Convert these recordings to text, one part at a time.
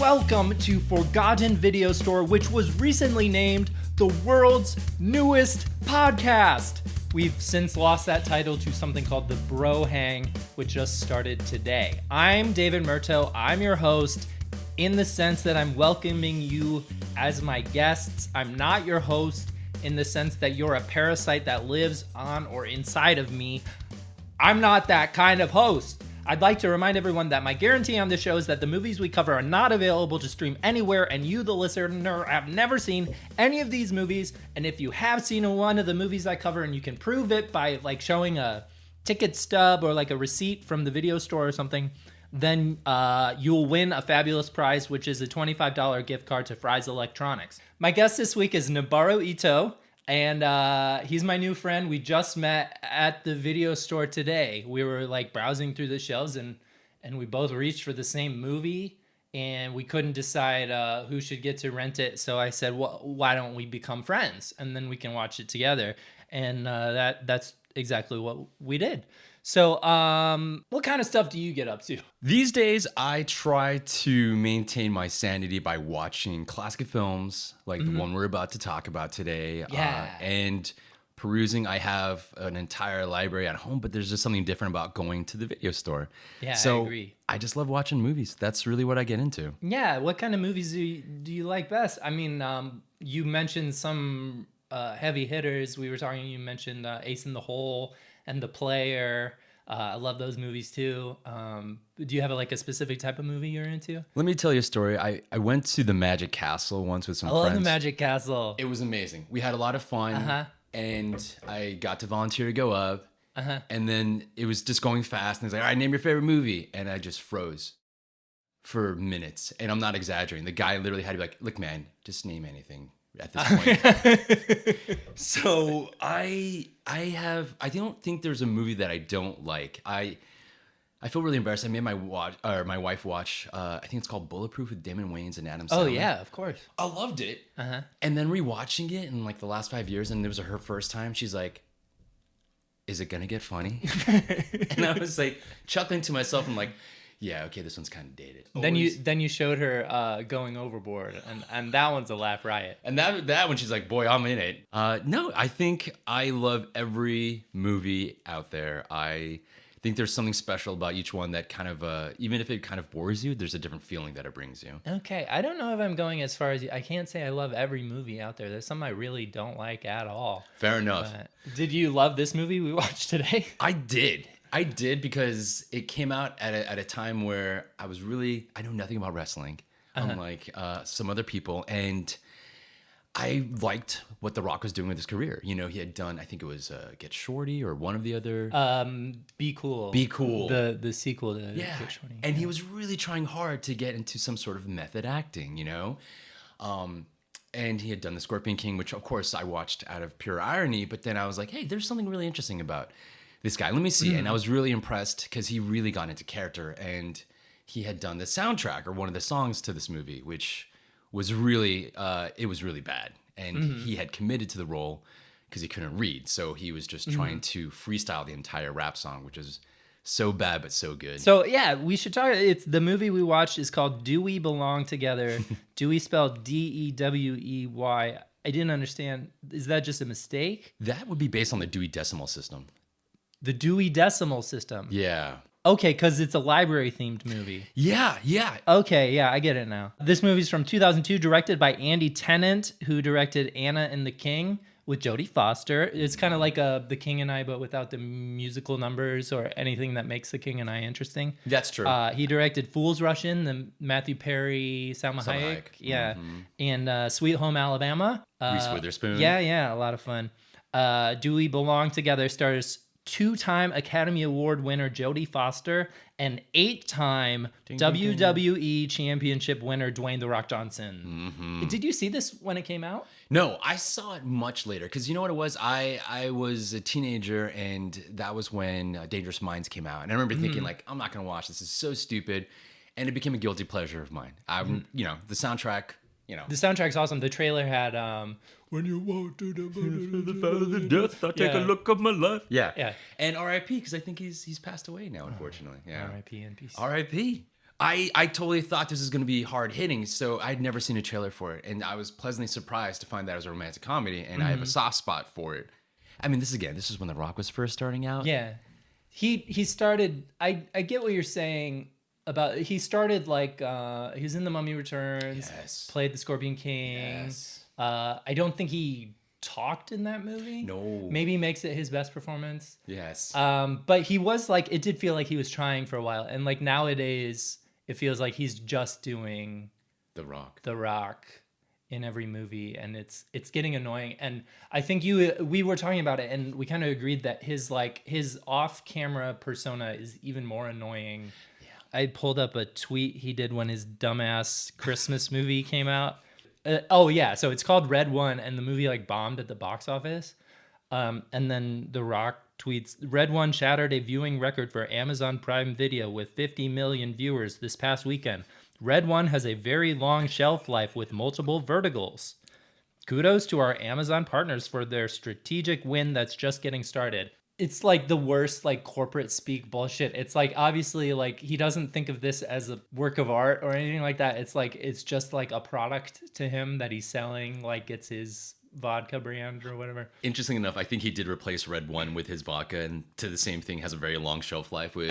Welcome to Forgotten Video Store, which was recently named the world's newest podcast. We've since lost that title to something called the Bro Hang, which just started today. I'm David Murto. I'm your host in the sense that I'm welcoming you as my guests. I'm not your host in the sense that you're a parasite that lives on or inside of me. I'm not that kind of host. I'd like to remind everyone that my guarantee on this show is that the movies we cover are not available to stream anywhere, and you, the listener, have never seen any of these movies. And if you have seen one of the movies I cover and you can prove it by showing a ticket stub or a receipt from the video store or something, then you'll win a fabulous prize, which is a $25 gift card to Fry's Electronics. My guest this week is Noboru Ito. And he's my new friend. We just met at the video store today. We were browsing through the shelves and we both reached for the same movie and we couldn't decide who should get to rent it. So I said, well, why don't we become friends and then we can watch it together? And that's exactly what we did. So what kind of stuff do you get up to? These days, I try to maintain my sanity by watching classic films like the one we're about to talk about today. Yeah. And perusing. I have an entire library at home, but there's just something different about going to the video store. Yeah, so I agree. I just love watching movies. That's really what I get into. Yeah, what kind of movies do you like best? I mean, you mentioned some heavy hitters. You mentioned Ace in the Hole and The Player. I love those movies too. Do you have a specific type of movie you're into? Let me tell you a story. I went to the Magic Castle once with some friends. I love the Magic Castle. It was amazing. We had a lot of fun, and I got to volunteer to go up, and then it was just going fast, and he's like, all right, name your favorite movie, and I just froze for minutes, and I'm not exaggerating. The guy literally had to be like, look, man, just name anything at this point. So I don't think there's a movie that I don't like. I feel really embarrassed. I made my wife watch. I think it's called Bulletproof with Damon Wayans and Adam Sandler. Oh yeah, of course. I loved it. And then rewatching it in the last 5 years, and it was her first time. She's like, "Is it gonna get funny?" And I was chuckling to myself. I'm like, yeah, okay, this one's kind of dated. Then you showed her going overboard, and that one's a laugh riot. And that one, she's like, boy, I'm in it. No, I think I love every movie out there. I think there's something special about each one that kind of, even if it kind of bores you, there's a different feeling that it brings you. Okay, I don't know if I'm going as far as you. I can't say I love every movie out there. There's some I really don't like at all. Fair enough. Did you love this movie we watched today? I did because it came out at a time where I know nothing about wrestling, unlike some other people, and I liked what The Rock was doing with his career. You know, he had done, I think it was Get Shorty or one of the other. Be Cool. Be Cool. The sequel to Get Shorty. And he was really trying hard to get into some sort of method acting, you know? And he had done The Scorpion King, which of course I watched out of pure irony, but then I was like, hey, there's something really interesting about this guy. Let me see. And I was really impressed because he really got into character, and he had done the soundtrack or one of the songs to this movie, which was really, it was really bad. And he had committed to the role because he couldn't read. So he was just trying to freestyle the entire rap song, which is so bad, but so good. So yeah, we should talk. It's the movie we watched is called Dewey Belong Together. Dewey spelled Dewey. I didn't understand. Is that just a mistake? That would be based on the Dewey Decimal System. The Dewey Decimal System. Yeah. Okay, because it's a library-themed movie. Yeah. Okay, yeah, I get it now. This movie's from 2002, directed by Andy Tennant, who directed Anna and the King with Jodie Foster. It's kind of like The King and I, but without the musical numbers or anything that makes The King and I interesting. That's true. He directed Fools Rush In, the Matthew Perry, Salma Hayek. Yeah. And Sweet Home Alabama. Reese Witherspoon. Yeah, a lot of fun. Dewey Belong Together stars 2-time Academy Award winner Jodie Foster and 8-time WWE Championship winner Dwayne "The Rock" Johnson. Did you see this when it came out? No, I saw it much later because you know what it was? I was a teenager, and that was when Dangerous Minds came out. And I remember thinking, I'm not going to watch this. This is so stupid. And it became a guilty pleasure of mine. The soundtrack, The soundtrack's awesome. The trailer had when you walk to the fountain of death, I take a look of my life. Yeah. Yeah. And R.I.P. because I think he's passed away now, unfortunately. Yeah. R.I.P. in peace. R.I.P. I totally thought this was going to be hard hitting, so I'd never seen a trailer for it, and I was pleasantly surprised to find that it was a romantic comedy, and I have a soft spot for it. I mean, this is when The Rock was first starting out. Yeah. He started, I get what you're saying about, he started like, he was in The Mummy Returns, Yes. played the Scorpion King. Yes. I don't think he talked in that movie. No. Maybe makes it his best performance. Yes. But he was like, it did feel like he was trying for a while. And like nowadays, it feels like he's just doing The Rock. The Rock in every movie, and it's getting annoying. And I think we were talking about it, and we kind of agreed that his off-camera persona is even more annoying. Yeah. I pulled up a tweet he did when his dumbass Christmas movie came out. So it's called Red One, and the movie like bombed at the box office. And then The Rock tweets, Red One shattered a viewing record for Amazon Prime Video with 50 million viewers this past weekend. Red One has a very long shelf life with multiple verticals. Kudos to our Amazon partners for their strategic win that's just getting started. It's like the worst like corporate speak bullshit. It's like obviously like he doesn't think of this as a work of art or anything like that. It's like it's just like a product to him that he's selling, like it's his vodka brand or whatever. Interesting enough, I think he did replace Red One with his vodka, and to the same thing, has a very long shelf life with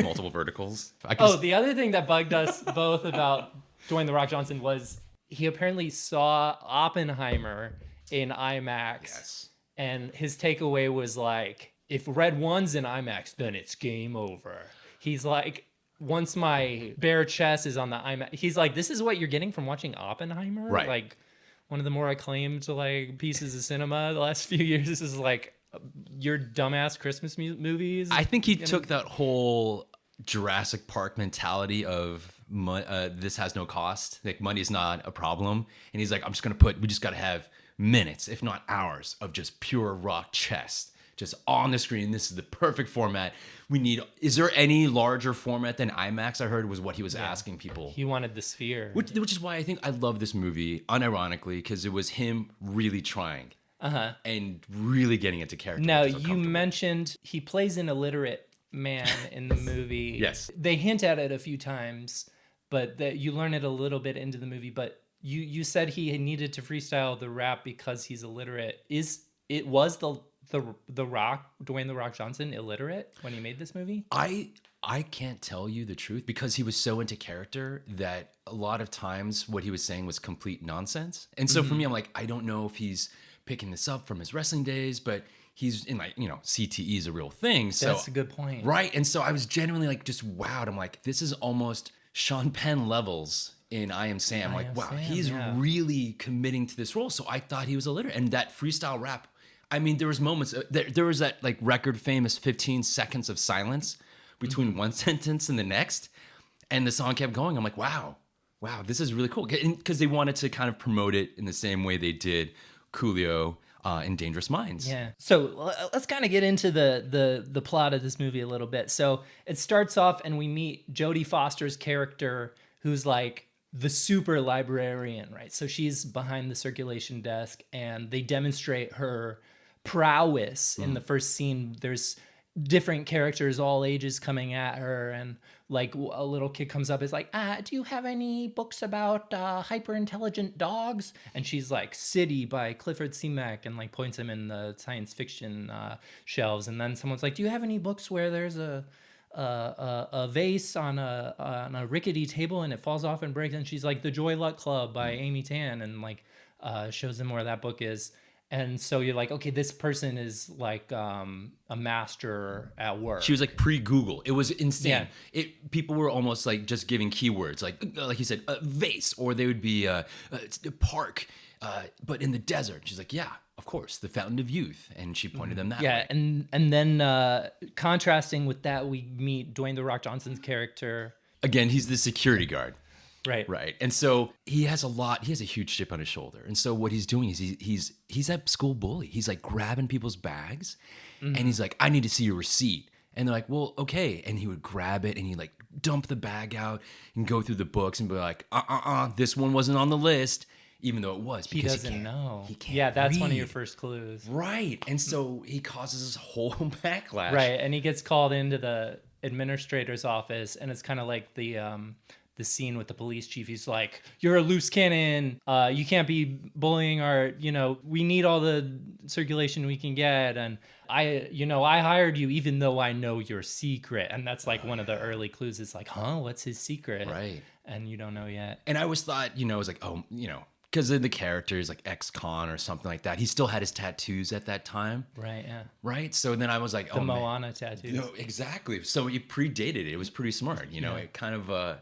multiple verticals. The other thing that bugged us both about Dwayne "The Rock" Johnson was he apparently saw Oppenheimer in IMAX. Yes. And his takeaway was like, if Red One's in IMAX, then it's game over. He's like, once my bare chest is on the IMAX, he's like, this is what you're getting from watching Oppenheimer? Right. Like, one of the more acclaimed like pieces of cinema the last few years. This is like your dumbass Christmas movies. I think he took that whole Jurassic Park mentality of this has no cost. Like, money's not a problem. And he's like, we just got to have minutes, if not hours, of just pure Rock chest. Just on the screen. This is the perfect format. Is there any larger format than IMAX? I heard was what he was asking people. He wanted the sphere. Which is why I think I love this movie, unironically, because it was him really trying. And really getting into character. Now, you mentioned he plays an illiterate man in the movie. Yes. They hint at it a few times, but that you learn it a little bit into the movie. But you said he needed to freestyle the rap because he's illiterate. Was the Rock, Dwayne "The Rock" Johnson, illiterate when he made this movie? I can't tell you the truth because he was so into character that a lot of times what he was saying was complete nonsense. And so for me, I'm like, I don't know if he's picking this up from his wrestling days, but he's in like, CTE is a real thing. So That's a good point. Right. And so I was genuinely like just wowed. I'm like, this is almost Sean Penn levels in I Am Sam. Like, wow, he's really committing to this role. So I thought he was illiterate. And that freestyle rap, I mean, there was moments, there was that like record famous 15 seconds of silence between one sentence and the next. And the song kept going. I'm like, wow, this is really cool. Because they wanted to kind of promote it in the same way they did Coolio in Dangerous Minds. Yeah. So let's kind of get into the plot of this movie a little bit. So it starts off and we meet Jodie Foster's character, who's like the super librarian, right? So she's behind the circulation desk and they demonstrate her prowess in the first scene. There's different characters, all ages, coming at her, and like a little kid comes up, is like, do you have any books about hyper intelligent dogs? And she's like, City by Clifford C. Mack, and like points him in the science fiction shelves. And then someone's like, do you have any books where there's a vase on a rickety table and it falls off and breaks? And she's like, The Joy Luck Club by Amy Tan, and like shows them where that book is. And so you're like, okay, this person is like a master at work. She was like pre-Google. It was insane. Yeah. People were almost like just giving keywords, like you said, vase, or they would be it's the park, but in the desert. She's like, yeah, of course, the Fountain of Youth, and she pointed them that way. Yeah, and then contrasting with that, we meet Dwayne "The Rock" Johnson's character. Again, he's the security guard. Right. And so he has a huge chip on his shoulder. And so what he's doing is he's that school bully. He's like grabbing people's bags and he's like, I need to see your receipt. And they're like, well, okay. And he would grab it and he'd like dump the bag out and go through the books and be like, this one wasn't on the list, even though it was. He doesn't know. He can't Yeah, that's read. one of your first clues. Right. And so he causes this whole backlash. Right. And he gets called into the administrator's office, and it's kind of like the scene with the police chief. He's like, "You're a loose cannon. You can't be bullying our. We need all the circulation we can get, and I hired you even though I know your secret." And that's like one of the early clues. It's like, huh, what's his secret? Right. And you don't know yet. And I always thought, it was like, because of the characters like ex-con or something like that. He still had his tattoos at that time. Right, yeah. Right? So then I was like, the Moana tattoos. No, exactly. So it predated it. It was pretty smart. It kind of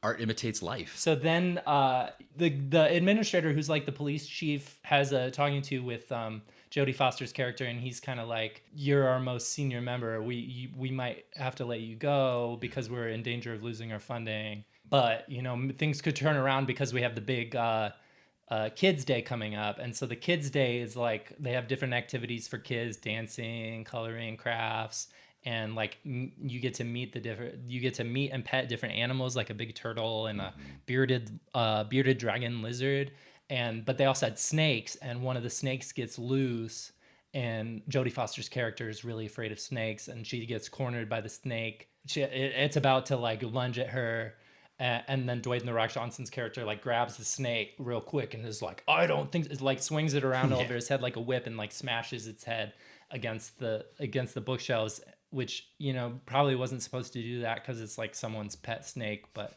art imitates life. So then the administrator, who's like the police chief, has a talking to with Jodie Foster's character, and he's kind of like, "You're our most senior member. We might have to let you go because we're in danger of losing our funding. But things could turn around because we have the big Kids Day coming up." And so the Kids Day is like, they have different activities for kids: dancing, coloring, crafts, and like you get to meet and pet different animals, like a big turtle and a bearded dragon lizard. But they also had snakes, and one of the snakes gets loose, and Jodie Foster's character is really afraid of snakes, and she gets cornered by the snake. It's about to like lunge at her. And then Dwayne "The Rock" Johnson's character like grabs the snake real quick and is like, "I don't think," it like swings it around over his head like a whip and like smashes its head against the bookshelves, which probably wasn't supposed to do that because it's like someone's pet snake, but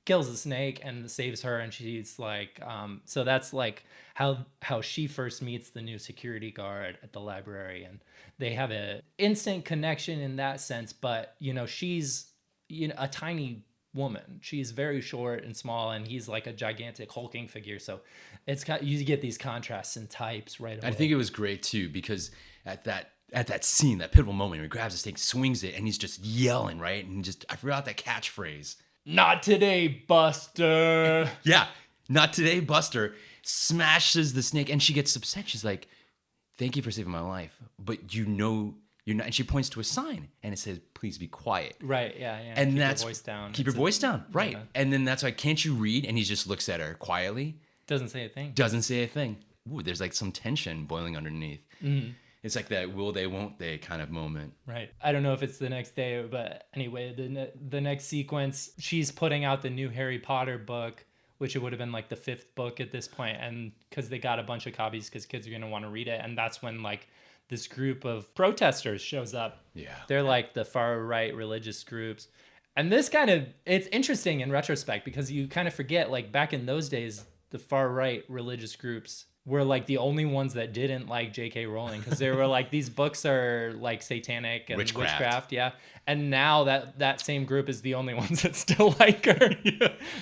kills the snake and saves her. And she's like, so that's like how she first meets the new security guard at the library, and they have a instant connection in that sense. But she's a tiny woman. She's very short and small, and he's like a gigantic hulking figure. So you get these contrasts and types right away. I think it was great too, because at that scene, that pivotal moment, where he grabs the snake, swings it, and he's just yelling, right? And I forgot that catchphrase. "Not today, Buster." Yeah, "Not today, Buster." Smashes the snake, and she gets upset. She's like, "Thank you for saving my life, but you're not." And she points to a sign, and it says, "Please be quiet." Right, yeah. And keep that's your voice down. Keep your voice down, right? Yeah. And then that's like, "Can't you read?" And he just looks at her quietly. Doesn't say a thing. Doesn't say a thing. Ooh, there's like some tension boiling underneath. Mm-hmm. It's like that will they, won't they kind of moment. Right. I don't know if it's the next day, but anyway, the next sequence, she's putting out the new Harry Potter book, which it would have been like the 5th book at this point, and because they got a bunch of copies because kids are going to want to read it. And that's when like this group of protesters shows up. Yeah. They're like the far right religious groups. And this it's interesting in retrospect, because you kind of forget, like back in those days, the far right religious groups were like the only ones that didn't like J.K. Rowling, because they were like, these books are like satanic and witchcraft. Yeah. And now that same group is the only ones that still like her.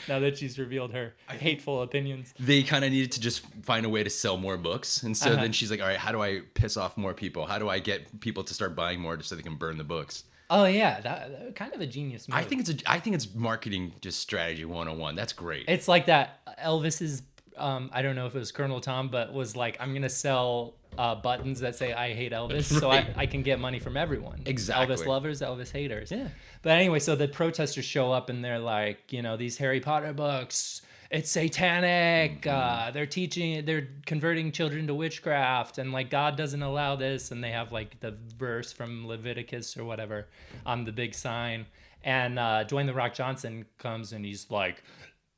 Now that she's revealed her hateful opinions. They kind of needed to just find a way to sell more books. And so then she's like, all right, how do I piss off more people? How do I get people to start buying more so they can burn the books? Oh yeah, that kind of a genius move. I think it's marketing just strategy 101. That's great. It's like that Elvis's I don't know if it was Colonel Tom, but was like, "I'm gonna sell buttons that say I hate Elvis," so I can get money from everyone. Exactly. Elvis lovers, Elvis haters. Yeah. But anyway, so the protesters show up and they're like, these Harry Potter books, it's satanic. Mm-hmm. They're converting children to witchcraft, and like God doesn't allow this. And they have like the verse from Leviticus or whatever on the big sign. And Dwayne "The Rock" Johnson comes and he's like,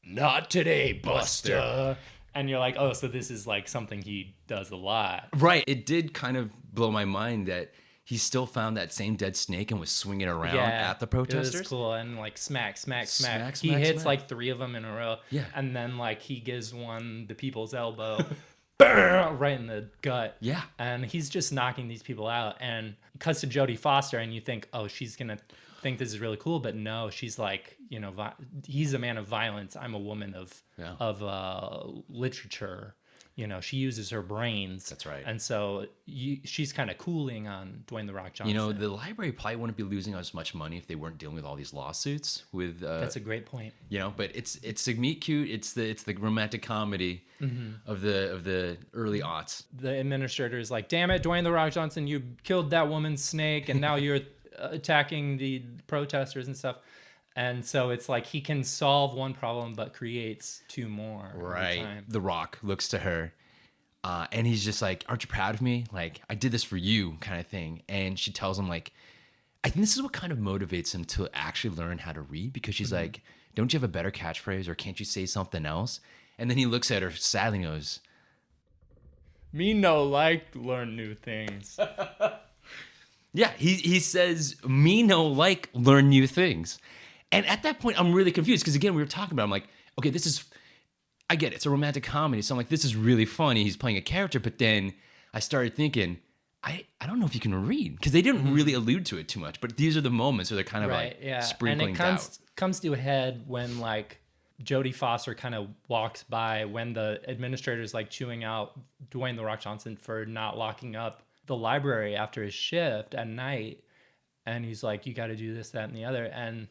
"Not today, Buster." And you're like, oh, so this is like something he does a lot. Right. It did kind of blow my mind that he still found that same dead snake and was swinging around at the protesters. It was cool. And like smack. Smack, He hits smack. like 3 of them in a row. Yeah. And then like he gives one the people's elbow right in the gut. Yeah. And he's just knocking these people out. And it cuts to Jodie Foster, and you think, oh, she's going to think this is really cool. But no, she's like, he's a man of violence. I'm a woman of literature. She uses her brains. That's right. And so she's kind of cooling on Dwayne "The Rock" Johnson. The library probably wouldn't be losing as much money if they weren't dealing with all these lawsuits. With that's a great point. But it's a meet cute. It's the romantic comedy of the early aughts. The administrator is like, "Damn it, Dwayne "The Rock" Johnson, you killed that woman's snake, and now you're attacking the protesters and stuff." And so it's like he can solve one problem but creates 2 more. Right. Time. The Rock looks to her, and he's just like, "Aren't you proud of me? Like, I did this for you," kind of thing. And she tells him, like, I think this is what kind of motivates him to actually learn how to read, because she's like, don't you have a better catchphrase, or can't you say something else? And then he looks at her sadly and goes, Me no like learn new things. yeah, he says, me no like learn new things. And at that point, I'm really confused, because again, we were talking about, I'm like, okay, I get it. It's a romantic comedy. So I'm like, this is really funny. He's playing a character. But then I started thinking, I don't know if you can read, because they didn't really allude to it too much. But these are the moments where they're kind of sprinkling and it doubt. comes to a head when like Jodie Foster kind of walks by when the administrator's like chewing out Dwayne The Rock Johnson for not locking up the library after his shift at night. And he's like, you got to do this, that, and the other. And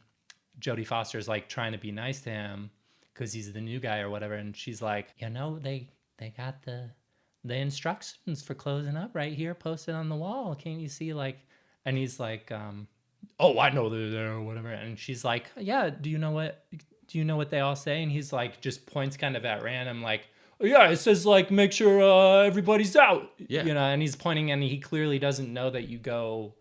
Jodie Foster's like trying to be nice to him because he's the new guy or whatever. And she's like, they got the instructions for closing up right here posted on the wall. Can't you see, like? And he's like, oh, I know they're there or whatever. And she's like, yeah, do you know what they all say? And he's like, just points kind of at random, like, oh, yeah, it says like, make sure everybody's out. Yeah. And he's pointing, and he clearly doesn't know that you go,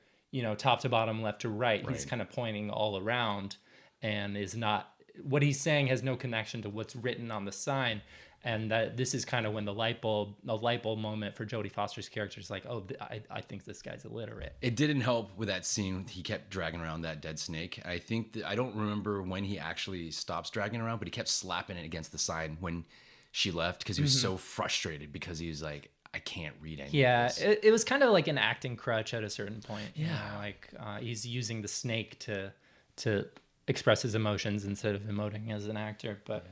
top to bottom, left to right. He's kind of pointing all around, and is not, what he's saying has no connection to what's written on the sign. And that this is kind of when the light bulb moment for Jodie Foster's character is like, oh, I think this guy's illiterate. It didn't help with that scene. He kept dragging around that dead snake. I think I don't remember when he actually stops dragging around, but he kept slapping it against the sign when she left, because he was so frustrated, because he was like, I can't read any of this. It was kind of like an acting crutch at a certain point. Yeah. He's using the snake to express his emotions instead of emoting as an actor, but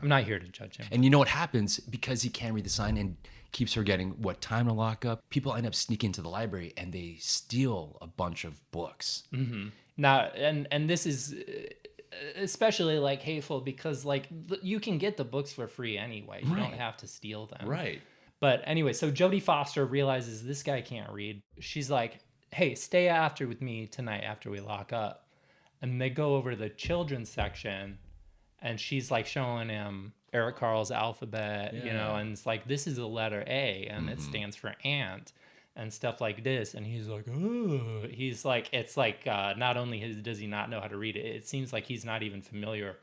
I'm not here to judge him. And you know what happens? Because he can't read the sign and keeps forgetting what time to lock up, people end up sneaking into the library and they steal a bunch of books. Mm-hmm. Now, and this is especially like hateful, because like you can get the books for free anyway. You don't have to steal them. Right. But anyway, so Jodie Foster realizes this guy can't read. She's like, hey, stay after with me tonight after we lock up. And they go over to the children's section, and she's like showing him Eric Carle's alphabet, and it's like, this is the letter A, and it stands for ant, and stuff like this. And he's like, oh, he's like, it's like, not only does he not know how to read it, it seems like he's not even familiar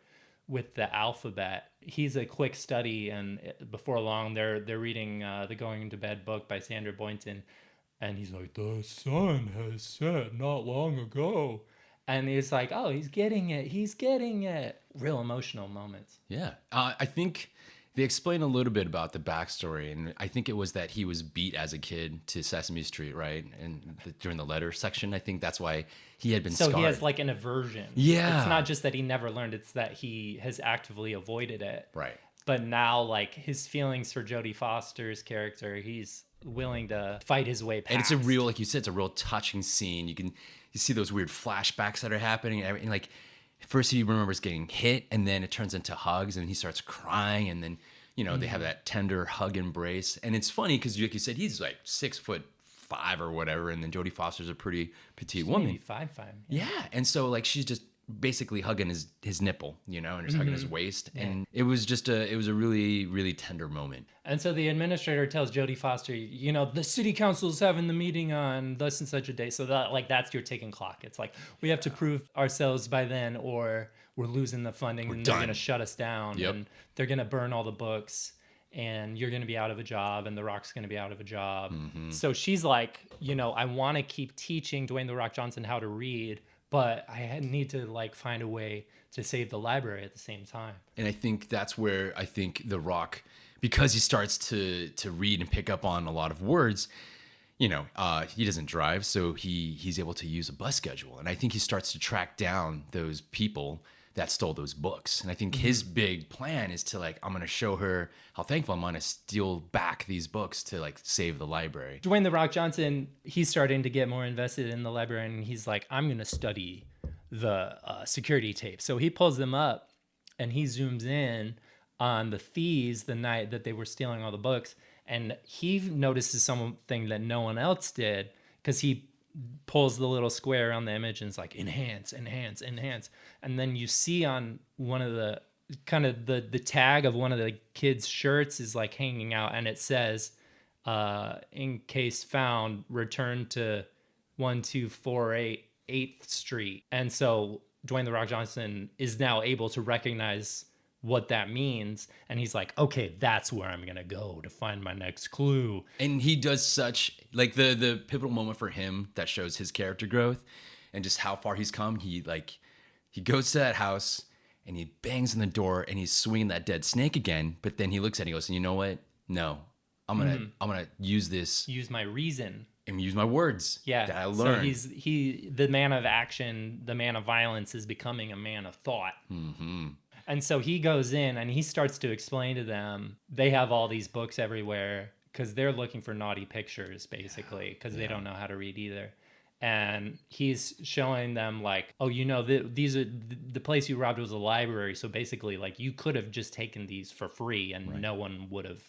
with the alphabet. He's a quick study, and before long, they're reading the Going to Bed book by Sandra Boynton, and he's like, the sun has set not long ago. And he's like, oh, he's getting it. Real emotional moments. Yeah. I think they explain a little bit about the backstory. And I think it was that he was beat as a kid to Sesame Street, right? And during the letter section, I think that's why he had been scarred. So he has like an aversion. Yeah. It's not just that he never learned. It's that he has actively avoided it. Right. But now, like, his feelings for Jodie Foster's character, he's willing to fight his way past. And it's a real, like you said, it's a real touching scene. You see those weird flashbacks that are happening, and like first he remembers getting hit, and then it turns into hugs, and he starts crying, and then they have that tender hug embrace. And it's funny because, like you said, he's like 6'5" or whatever, and then Jodie Foster's a pretty petite woman, maybe 5'5". Yeah, and so like she's just basically hugging his nipple, and just hugging his waist, and it was a really, really tender moment. And so the administrator tells Jodie Foster, the city council's having the meeting on thus and such a day, so that's your ticking clock. It's like, we have to prove ourselves by then, or we're losing the funding, and they're going to shut us down, and they're going to burn all the books, and you're going to be out of a job, and The Rock's going to be out of a job. So she's like, I want to keep teaching Dwayne The Rock Johnson how to read, but I need to like find a way to save the library at the same time. And I think that's where I think The Rock, because he starts to read and pick up on a lot of words, he doesn't drive, so he's able to use a bus schedule. And I think he starts to track down those people that stole those books. And I think his big plan is to like, I'm going to show her how thankful I'm going to steal back these books to like save the library. Dwayne The Rock Johnson, he's starting to get more invested in the library, and he's like, I'm going to study the security tapes. So he pulls them up and he zooms in on the thieves the night that they were stealing all the books. And he notices something that no one else did, because he pulls the little square on the image and it's like, enhance, enhance, enhance. And then you see on one of the kind of the tag of one of the kids' shirts is like hanging out, and it says, in case found, return to 1248 8th Street. And so Dwayne The Rock Johnson is now able to recognize what that means. And he's like, okay, that's where I'm going to go to find my next clue. And he does such, like, the pivotal moment for him that shows his character growth and just how far he's come. He goes to that house and he bangs on the door and he's swinging that dead snake again. But then he looks at it and he goes, you know what? No, I'm gonna use this. Use my reason. And use my words. Yeah. That I learned. So the man of action, the man of violence is becoming a man of thought. Mm-hmm. And so he goes in and he starts to explain to them, they have all these books everywhere because they're looking for naughty pictures, basically, because they don't know how to read either. And he's showing them like, oh, you know, these are the place you robbed was a library. So basically, like, you could have just taken these for free and no one would have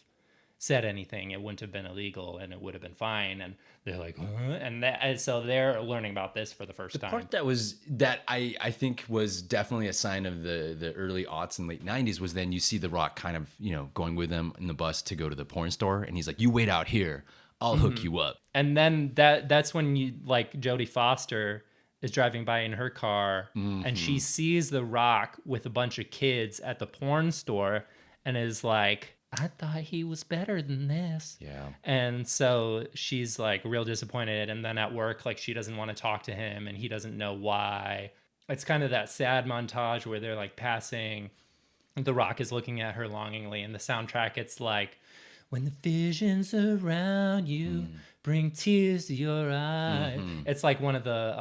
said anything. It wouldn't have been illegal and it would have been fine. And they're like, huh? And so they're learning about this for the first time. The part that I think was definitely a sign of the early aughts and late 90s was then you see The Rock kind of, you know, going with them in the bus to go to the porn store. And he's like, you wait out here. I'll hook you up. And then that's when you, like, Jodie Foster is driving by in her car and she sees The Rock with a bunch of kids at the porn store and is like, I thought he was better than this. Yeah. And so she's like real disappointed. And then at work, like, she doesn't want to talk to him and he doesn't know why. It's kind of that sad montage where they're like passing. The Rock is looking at her longingly. And the soundtrack, it's like, when the visions around you bring tears to your eyes. It's like one of the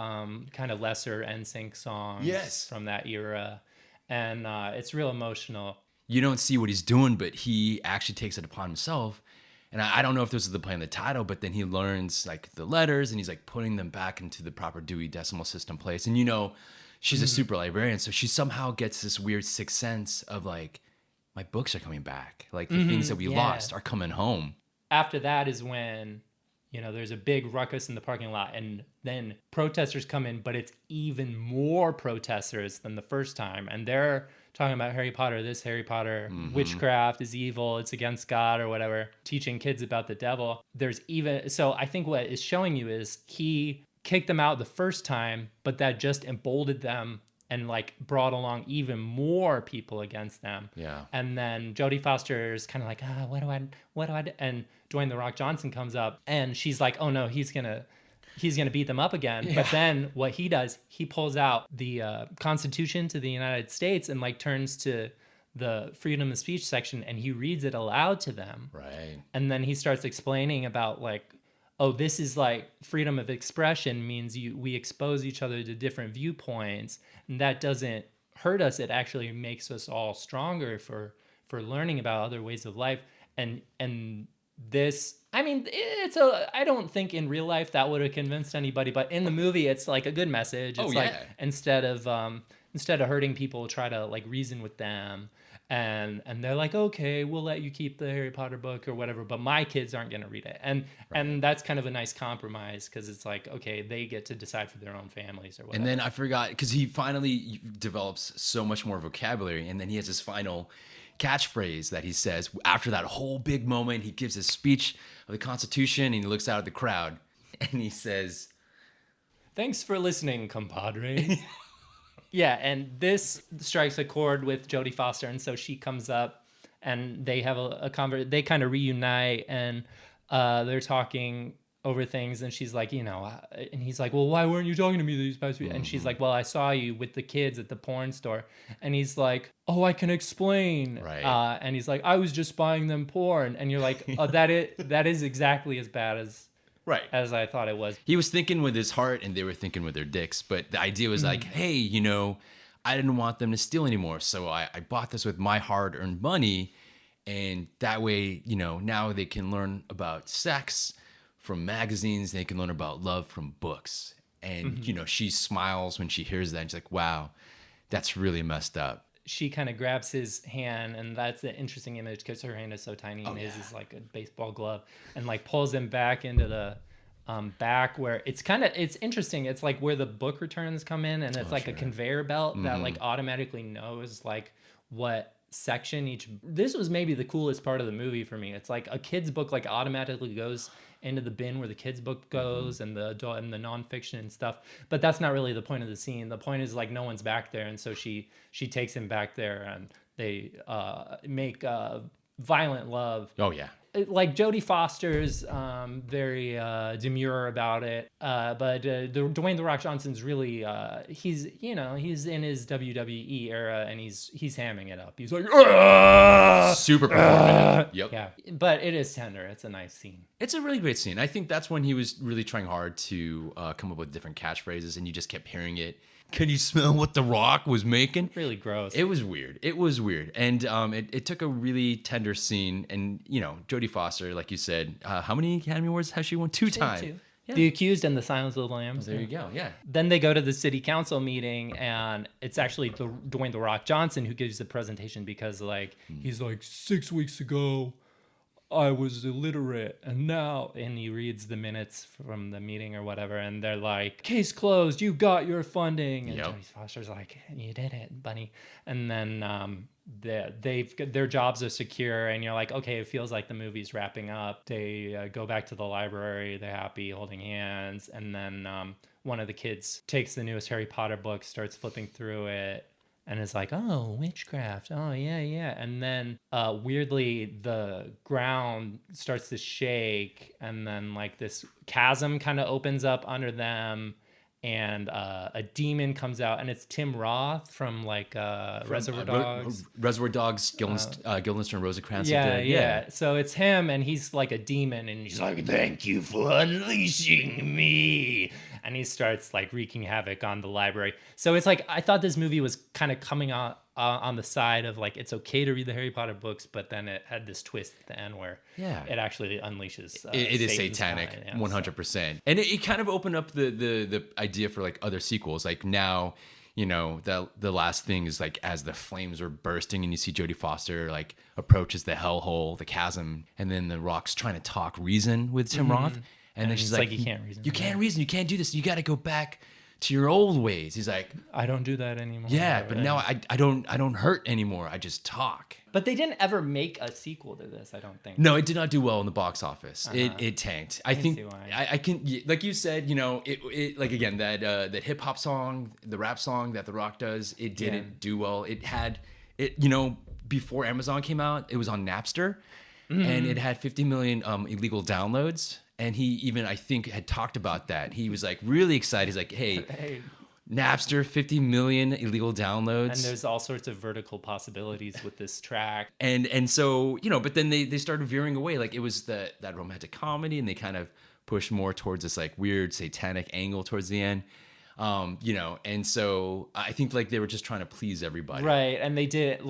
kind of lesser NSYNC songs from that era. And it's real emotional. You don't see what he's doing, but he actually takes it upon himself. And I don't know if this is the play in the title, but then he learns like the letters and he's like putting them back into the proper Dewey Decimal System place. And you know, she's a super librarian, so she somehow gets this weird sixth sense of like, my books are coming back. Like the things that we lost are coming home. After that is when, you know, there's a big ruckus in the parking lot and then protesters come in, but it's even more protesters than the first time. And they're talking about Harry Potter, witchcraft is evil, it's against God or whatever, teaching kids about the devil. So I think what is showing you is he kicked them out the first time, but that just emboldened them and like brought along even more people against them. Yeah. And then Jodie Foster is kind of like, what do I do? And Dwayne The Rock Johnson comes up and she's like, oh no, he's gonna beat them up again. Yeah. But then what he does, he pulls out the Constitution to the United States and like turns to the freedom of speech section and he reads it aloud to them. Right. And then he starts explaining about like, oh, this is like freedom of expression means we expose each other to different viewpoints, and that doesn't hurt us. It actually makes us all stronger for learning about other ways of life. And this, I mean, I don't think in real life that would have convinced anybody, but in the movie, it's like a good message. It's like instead of hurting people, try to like reason with them. And they're like, okay, we'll let you keep the Harry Potter book or whatever, but my kids aren't going to read it. And that's kind of a nice compromise because it's like, okay, they get to decide for their own families or whatever. And then I forgot, because he finally develops so much more vocabulary, and then he has his final catchphrase that he says after that whole big moment. He gives his speech of the Constitution and he looks out at the crowd and he says, "Thanks for listening, compadre." Yeah, and this strikes a chord with Jodie Foster, and so she comes up, and they have a they kind of reunite, and they're talking over things, and she's like, you know, and he's like, well, why weren't you talking to me these past weeks? And she's like, well, I saw you with the kids at the porn store, and he's like, oh, I can explain, right? And he's like, I was just buying them porn, and you're like, oh, that is exactly as bad as. Right. As I thought it was. He was thinking with his heart and they were thinking with their dicks. But the idea was like, hey, you know, I didn't want them to steal anymore. So I bought this with my hard-earned money. And that way, you know, now they can learn about sex from magazines. They can learn about love from books. And, you know, she smiles when she hears that. And she's like, wow, that's really messed up. She kind of grabs his hand, and that's an interesting image because her hand is so tiny, and his is like a baseball glove, and like pulls him back into the back where it's interesting. It's like where the book returns come in, and it's a conveyor belt that like automatically knows like what section. This was maybe the coolest part of the movie for me. It's like a kid's book like automatically goes into the bin where the kids book goes, and the adult and the nonfiction and stuff. But that's not really the point of the scene. The point is like no one's back there, and so she takes him back there, and they make violent love. Oh yeah. Like Jodie Foster's very demure about it, but Dwayne "The Rock" Johnson's really he's in his WWE era, and he's hamming it up. He's like super performative. Yep. Yeah, but it is tender. It's a nice scene. It's a really great scene. I think that's when he was really trying hard to come up with different catchphrases, and you just kept hearing it. Can you smell what The Rock was making? Really gross. It was weird. And it took a really tender scene. And, Jodie Foster, like you said, how many Academy Awards has she won? Two times. Yeah. The Accused and The Silence of the Lambs. There you go, yeah. Then they go to the city council meeting, and it's actually Dwayne "The Rock" Johnson who gives the presentation because, he's like, 6 weeks ago, I was illiterate, and he reads the minutes from the meeting or whatever, and they're like, case closed, you got your funding. And Jodie Foster's like, you did it, bunny. And then their jobs are secure, and you're like, okay, it feels like the movie's wrapping up. They go back to the library, they're happy, holding hands, and then one of the kids takes the newest Harry Potter book, starts flipping through it, and it's like, oh, witchcraft. Oh, yeah. And then weirdly, the ground starts to shake, and then this chasm kind of opens up under them, and a demon comes out, and it's Tim Roth from Reservoir Dogs. Reservoir Dogs, Guildenstern, Rosencrantz. Yeah. So it's him, and he's like a demon, and he's like, thank you for unleashing me. And he starts wreaking havoc on the library. So it's I thought this movie was kind of coming on the side of it's okay to read the Harry Potter books, but then it had this twist at the end where it actually unleashes. It is satanic, 100%. And it kind of opened up the idea for other sequels. Now, the last thing is as the flames are bursting and you see Jodie Foster approaches the hellhole, the chasm, and then the Rock's trying to reason with Tim Roth. And then she's like, you can't reason. You can't reason. You can't do this. You got to go back to your old ways. He's like, I don't do that anymore. Yeah, but now I don't hurt anymore. I just talk. But they didn't ever make a sequel to this, I don't think. No, it did not do well in the box office. It tanked. I think I can, like you said, it again, that hip hop song, the rap song that The Rock does, it didn't do well. It had before Amazon came out, it was on Napster, and it had 50 million illegal downloads. And he even, I think, had talked about that. He was really excited. He's like, hey, Napster, 50 million illegal downloads. And there's all sorts of vertical possibilities with this track. And so, but then they started veering away. It was that romantic comedy, and they kind of pushed more towards this weird satanic angle towards the end. And so I think they were just trying to please everybody. Right. And they did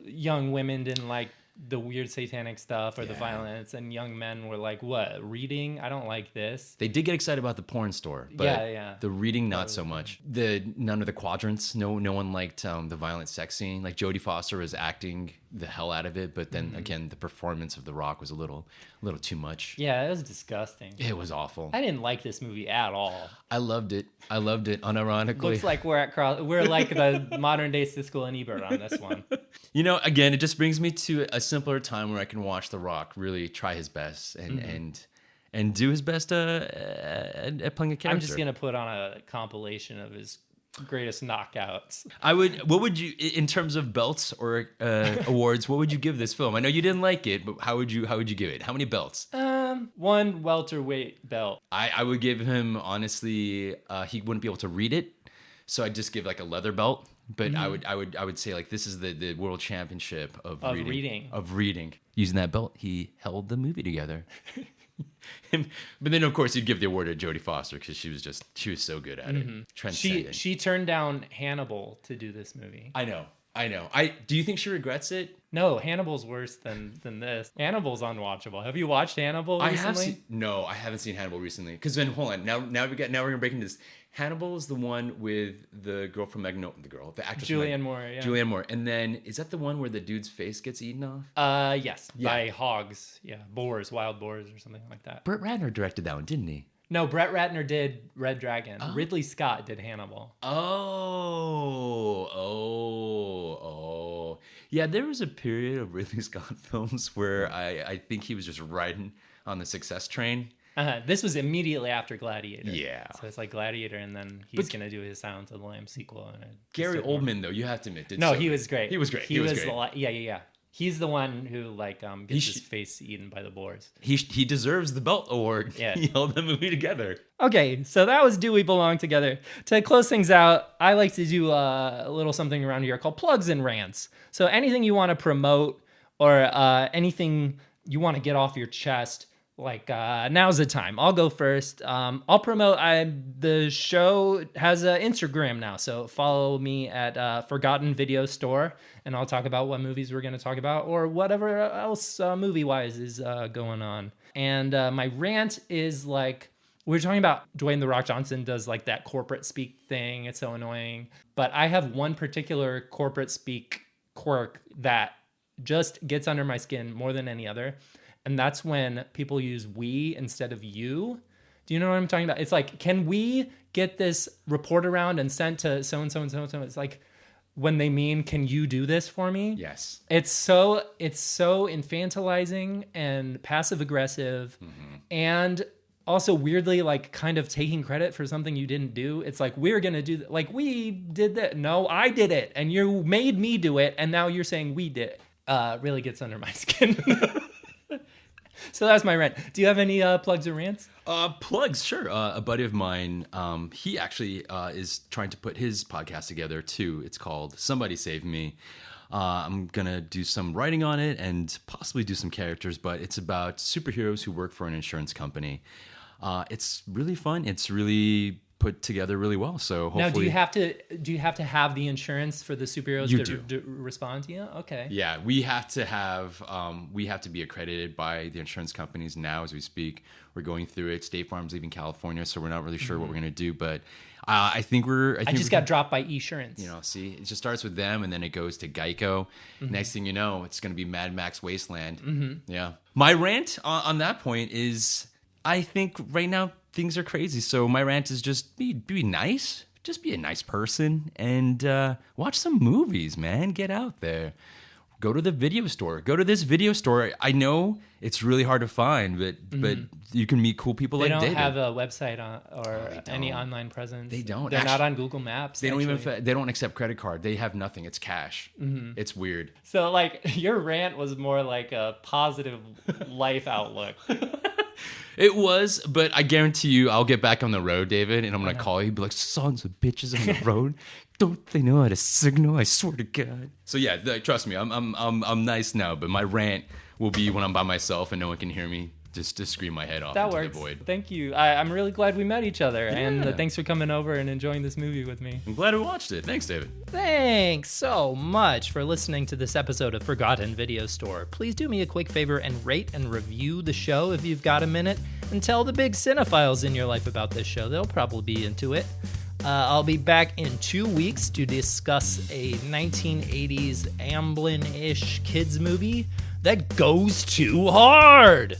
young women didn't like the weird satanic stuff or the violence, and young men were like, what, reading? I don't like this. They did get excited about the porn store, but the reading not so much. None of the quadrants, no one liked the violent sex scene. Jodie Foster was acting the hell out of it, but then again, the performance of The Rock was a little too much. Yeah, it was disgusting. It was awful. I didn't like this movie at all. I loved it unironically. Looks like we're like the modern day Siskel and Ebert on this one. Again, it just brings me to a simpler time where I can watch The Rock really try his best and do his best at playing a character. I'm just gonna put on a compilation of his greatest knockouts. What would you, in terms of belts or awards, what would you give this film? I know you didn't like it, but how would you give it? How many belts? One welterweight belt. I would give him, honestly, he wouldn't be able to read it, so I'd just give a leather belt. But I would say this is the world championship of reading. Using that belt, he held the movie together. But then of course you'd give the award to Jodie Foster because she was so good at it. Transcendent. She turned down Hannibal to do this movie. I know. Do you think she regrets it? No, Hannibal's worse than this. Hannibal's unwatchable. Have you watched Hannibal recently? I haven't seen Hannibal recently. Because then hold on, now we're gonna break into this. Hannibal is the one with the girl from the actress Julianne Moore. Yeah. Julianne Moore, and then is that the one where the dude's face gets eaten off? Yes, by hogs. Yeah, wild boars or something like that. Brett Ratner directed that one, didn't he? No, Brett Ratner did Red Dragon. Oh. Ridley Scott did Hannibal. Oh. Yeah, there was a period of Ridley Scott films where I think he was just riding on the success train. This was immediately after Gladiator. Yeah. So it's like Gladiator, and then he's going to do his Silence of the Lambs sequel. And Gary Oldman, though, you have to admit, he was great. He was great. He was great. Yeah. He's the one who gets his face eaten by the boars. He deserves the Belt Award. Yeah. He held the movie together. Okay, so that was Do We Belong Together. To close things out, I like to do a little something around here called plugs and rants. So anything you want to promote or anything you want to get off your chest, now's the time. I'll go first. I'll promote. The show has an Instagram now, so follow me at Forgotten Video Store, and I'll talk about what movies we're going to talk about or whatever else movie-wise is going on. And my rant is we were talking about Dwayne The Rock Johnson does that corporate speak thing. It's so annoying. But I have one particular corporate speak quirk that just gets under my skin more than any other. And that's when people use we instead of you. Do you know what I'm talking about? It's can we get this report around and sent to so-and-so and so-and-so? It's when they mean, can you do this for me? Yes. It's so infantilizing and passive-aggressive. Mm-hmm. And also weirdly, kind of taking credit for something you didn't do. It's we're going to do that. We did that. No, I did it. And you made me do it. And now you're saying we did it. Really gets under my skin. So that's my rant. Do you have any plugs or rants? Plugs, sure. A buddy of mine, he actually is trying to put his podcast together too. It's called Somebody Save Me. I'm going to do some writing on it and possibly do some characters, but it's about superheroes who work for an insurance company. It's really fun. It's really put together really well. So hopefully, now, do you have to have the insurance for the superheroes to respond to you? Okay. Yeah, we have to be accredited by the insurance companies now as we speak. We're going through it. State Farm's leaving California, so we're not really sure what we're going to do. But I just got dropped by Esurance. See, it just starts with them, and then it goes to Geico. Mm-hmm. Next thing you know, it's going to be Mad Max Wasteland. Mm-hmm. Yeah. My rant on that point is, I think right now things are crazy. So my rant is just be nice. Just be a nice person and watch some movies, man. Get out there. Go to the video store. Go to this video store. I know it's really hard to find, but you can meet cool people like David. They don't have a website or any online presence. They don't. They're not on Google Maps. They don't accept credit card. They have nothing. It's cash. Mm-hmm. It's weird. So your rant was more like a positive life outlook. It was, but I guarantee you I'll get back on the road, David, and I'm going to call you and be like, sons of bitches on the road. Don't they know how to signal? I swear to God. So yeah, trust me, I'm nice now, but my rant will be when I'm by myself and no one can hear me. Just to scream my head off into the void. Thank you. I'm really glad we met each other, and thanks for coming over and enjoying this movie with me. I'm glad we watched it. Thanks, David. Thanks so much for listening to this episode of Forgotten Video Store. Please do me a quick favor and rate and review the show if you've got a minute, and tell the big cinephiles in your life about this show. They'll probably be into it. I'll be back in 2 weeks to discuss a 1980s Amblin-ish kids movie that goes too hard.